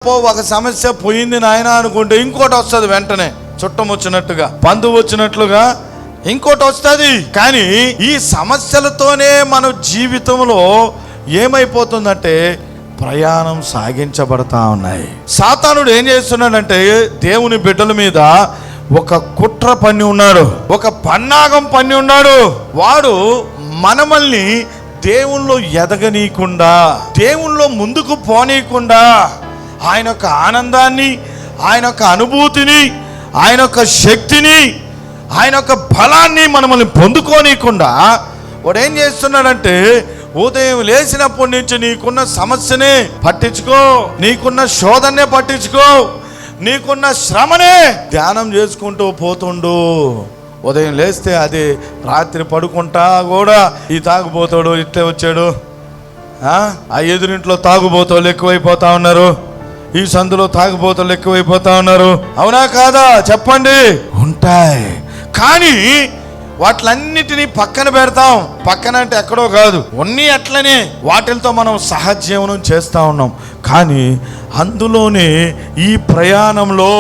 ఒక సమస్య పోయింది నాయన అనుకుంటే ఇంకోటి వస్తుంది వెంటనే, చుట్టం వచ్చినట్టుగా, బంధువు వచ్చినట్లుగా ఇంకోటి వస్తుంది. కానీ ఈ సమస్యలతోనే మన జీవితంలో ఏమైపోతుందంటే ప్రయాణం సాగించబడతా ఉన్నాయి. సాతానుడు ఏం చేస్తున్నాడంటే దేవుని బిడ్డల మీద ఒక కుట్ర పన్ని ఉన్నాడు, ఒక పన్నాగం పన్ని ఉన్నాడు. వాడు మనమల్ని దేవుల్లో ఎదగనీయకుండా, దేవుల్లో ముందుకు పోనీయకుండా, ఆయన యొక్క ఆనందాన్ని, ఆయన యొక్క అనుభూతిని, ఆయన యొక్క శక్తిని, ఆయన యొక్క బలాన్ని మనల్ని పొందుకోనీయకుండా వాడు ఏం చేస్తున్నాడంటే ఉదయం లేచినప్పటి నుంచి నీకున్న సమస్యనే పట్టించుకో, నీకున్న శోధనే పట్టించుకో, నీకున్న శ్రమనే ధ్యానం చేసుకుంటూ పోతుండు. ఉదయం లేస్తే అది రాత్రి పడుకుంటా కూడా ఈ తాగుబోతాడు ఇట్లే వచ్చాడు, ఆ ఎదురింట్లో తాగుబోతాళ్ళు ఎక్కువైపోతా ఉన్నారు, ఈ సందులో తాగుబోతులు ఎక్కువైపోతా ఉన్నారు. అవునా కాదా చెప్పండి? ఉంటాయి. కానీ వాటిలన్నిటినీ పక్కన పెడతాం. పక్కన అంటే ఎక్కడో కాదు, ఉన్ని అట్లనే వాటితో మనం సహజీవనం చేస్తూ ఉన్నాం. కానీ అందులోనే ఈ ప్రయాణంలో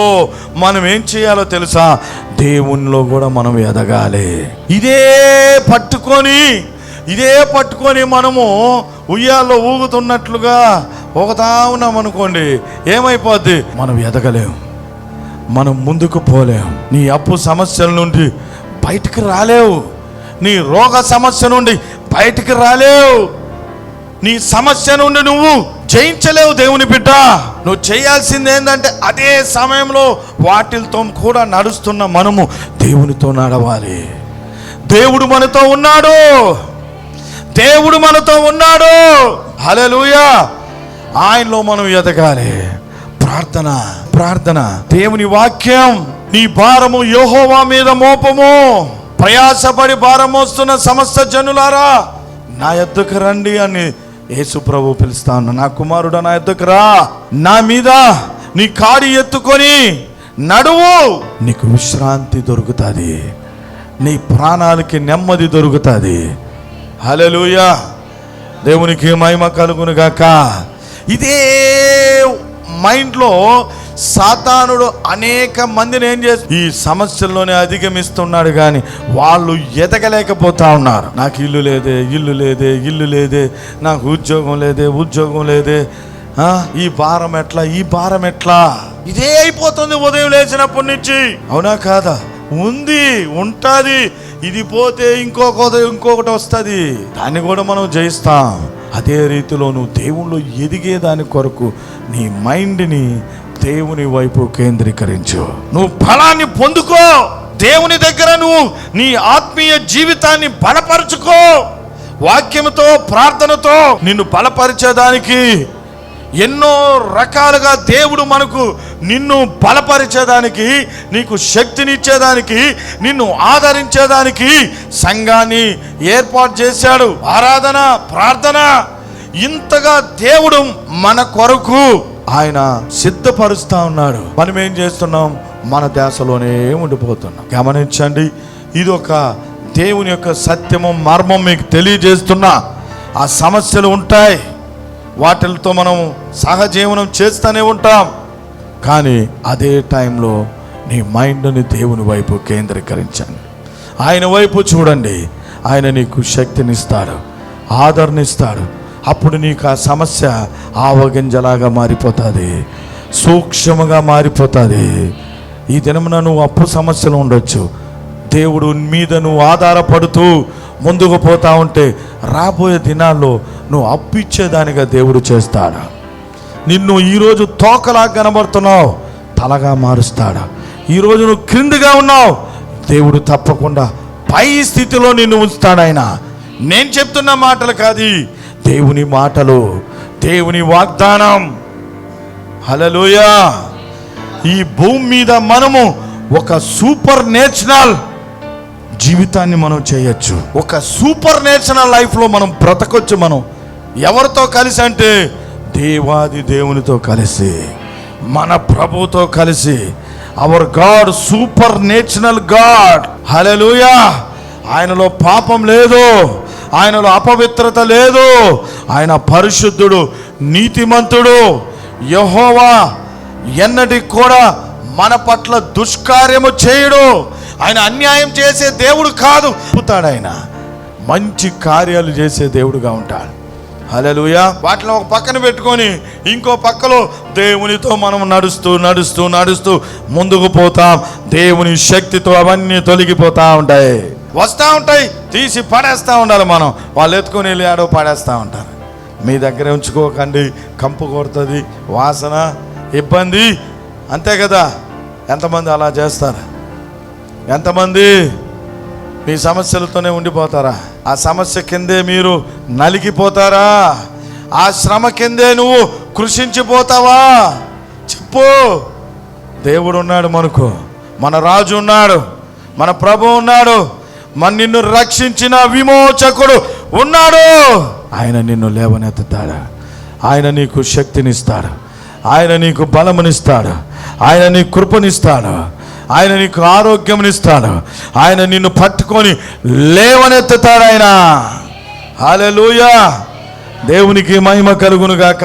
మనం ఏం చేయాలో తెలుసా? దేవునిలో కూడా మనం ఎదగాలి. ఇదే పట్టుకొని మనము ఉయ్యాల్లో ఊగుతున్నట్లుగా ఒకతా ఉన్నాం అనుకోండి, ఏమైపోద్ది? మనం ఎదగలేం, మనం ముందుకు పోలేం. నీ అప్పు సమస్యల నుండి బయటికి రాలేవు, నీ రోగ సమస్య నుండి బయటికి రాలేవు, నీ సమస్య నుండి నువ్వు జయించలేవు. దేవుని బిడ్డ, నువ్వు చేయాల్సింది ఏంటంటే అదే సమయంలో వాటితో కూడా నడుస్తున్న మనము దేవునితో నడవాలి. దేవుడు మనతో ఉన్నాడు, దేవుడు మనతో ఉన్నాడు. హల్లెలూయా. ఆయనలో మనం ఎదగాలి. ప్రార్థన దేవుని వాక్యం, నీ భారము యెహోవా మీద మోపము, ప్రయాసపడి భారం మోస్తున్న సమస్త జనులారా నా యొద్దకు రండి అని యేసు ప్రభు పిలుస్తా ఉన్నా. నా కుమారుడా నా యొద్దకు రా, నా మీద నీ కాడి ఎత్తుకొని నడువు, నీకు విశ్రాంతి దొరుకుతుంది, నీ ప్రాణాలకి నెమ్మది దొరుకుతుంది. హల్లెలూయా. దేవునికి మహిమ కలుగును గాక. ఇదే మైండ్లో సాతానుడు అనేక మందిని ఏం చేసి ఈ సమస్యల్లోనే అధిగమిస్తున్నాడు. కానీ వాళ్ళు ఎదగలేకపోతా ఉన్నారు. నాకు ఇల్లు లేదే, నాకు ఉద్యోగం లేదే, ఈ భారం ఎట్లా, ఇదే అయిపోతుంది ఉదయం లేచినప్పటి నుంచి. అవునా కాదా? ఉంటుంది. ఇది పోతే ఇంకొకటి వస్తుంది, దాన్ని కూడా మనం జయిస్తాం. అదే రీతిలో నువ్వు దేవుళ్ళు ఎదిగేదాని కొరకు నీ మైండ్ని దేవుని వైపు కేంద్రీకరించు. నువ్వు ఫలాన్ని పొందుకో. దేవుని దగ్గర నువ్వు నీ ఆత్మీయ జీవితాన్ని బలపరుచుకో. వాక్యంతో, ప్రార్థనతో నిన్ను బలపరిచేదానికి ఎన్నో రకాలుగా దేవుడు మనకు నిన్ను బలపరిచేదానికి, నీకు శక్తినిచ్చేదానికి, నిన్ను ఆదరించేదానికి సంఘాన్ని ఏర్పాటు చేశాడు. ఆరాధన, ప్రార్థన, ఇంతగా దేవుడు మన కొరకు ఆయన సిద్ధపరుస్తా ఉన్నాడు. మనం ఏం చేస్తున్నాం? మన దేశంలోనే ఉండిపోతున్నాం. గమనించండి, ఇది ఒక దేవుని యొక్క సత్యము, మర్మం మీకు తెలియజేస్తున్నా. ఆ సమస్యలు ఉంటాయి, వాటితో మనం సహజీవనం చేస్తూనే ఉంటాం. కానీ అదే టైంలో నీ మైండ్ని దేవుని వైపు కేంద్రీకరించండి. ఆయన వైపు చూడండి. ఆయన నీకు శక్తినిస్తాడు, ఆదరణిస్తాడు. అప్పుడు నీకు ఆ సమస్య ఆవగింజలాగా మారిపోతుంది, సూక్ష్మంగా మారిపోతుంది. ఈ దినమున నువ్వు అప్పు సమస్యలు ఉండొచ్చు. దేవుడు మీద నువ్వు ఆధారపడుతూ ముందుకు పోతా ఉంటే రాబోయే దినాల్లో నువ్వు అప్పిచ్చేదానిగా దేవుడు చేస్తాడు. నిన్ను ఈరోజు తోకలా కనబడుతున్నావు, తలగా మారుస్తాడు. ఈరోజు నువ్వు క్రిందిగా ఉన్నావు, దేవుడు తప్పకుండా పై స్థితిలో నిన్ను ఉంచుతాడు. ఆయన నేను చెప్తున్న మాటలు కాదు, దేవుని మాటలు, దేవుని వాగ్దానం. హల్లెలూయా. ఈ భూమి మీద మనము ఒక సూపర్ నేచురల్ జీవితాన్ని మనం చేయొచ్చు. ఒక సూపర్ నేచురల్ లైఫ్లో మనం బ్రతకొచ్చు. మనం ఎవరితో కలిసి అంటే దేవాది దేవునితో కలిసి, మన ప్రభుతో కలిసి. Our God supernatural God. Hallelujah. ఆయనలో పాపం లేదు, ఆయనలో అపవిత్రత లేదు, ఆయన పరిశుద్ధుడు, నీతిమంతుడు. యెహోవా ఎన్నటికి కూడా మన పట్ల దుష్కార్యము చేయడు. ఆయన అన్యాయం చేసే దేవుడు కాదు. ఆయన మంచి కార్యాలు చేసే దేవుడుగా ఉంటాడు. హల్లెలూయా. వాటిని ఒక పక్కన పెట్టుకొని ఇంకో పక్కలో దేవునితో మనం నడుస్తూ నడుస్తూ నడుస్తూ ముందుకు పోతాం. దేవుని శక్తితో అవన్నీ తొలగిపోతూ ఉంటాయి, వస్తూ ఉంటాయి, తీసి పడేస్తూ ఉండాలి. మనం వాళ్ళు ఎత్తుకొని వెళ్ళి ఆడో పడేస్తూ ఉంటారు. మీ దగ్గర ఉంచుకోకండి, కంపు కొడుతుంది, వాసన, ఇబ్బంది, అంతే కదా. ఎంతమంది అలా చేస్తారు? ఎంతమంది మీ సమస్యలతోనే ఉండిపోతారా? ఆ సమస్య కిందే మీరు నలిగిపోతారా? ఆ శ్రమ కిందే నువ్వు కృషించిపోతావా? చెప్పు. దేవుడు ఉన్నాడు మనకు, మన రాజు ఉన్నాడు, మన ప్రభు ఉన్నాడు, నిన్ను రక్షించిన విమోచకుడు ఉన్నాడు. ఆయన నిన్ను లేవనెత్తుతాడు, ఆయన నీకు శక్తినిస్తాడు, ఆయన నీకు బలమునిస్తాడు, ఆయన నీకు కృపనిస్తాడు, ఆయన నీకు ఆరోగ్యమునిస్తాడు, ఆయన నిన్ను పట్టుకొని లేవనెత్తుతాడు ఆయన. హల్లెలూయా. దేవునికి మహిమ కలుగును గాక.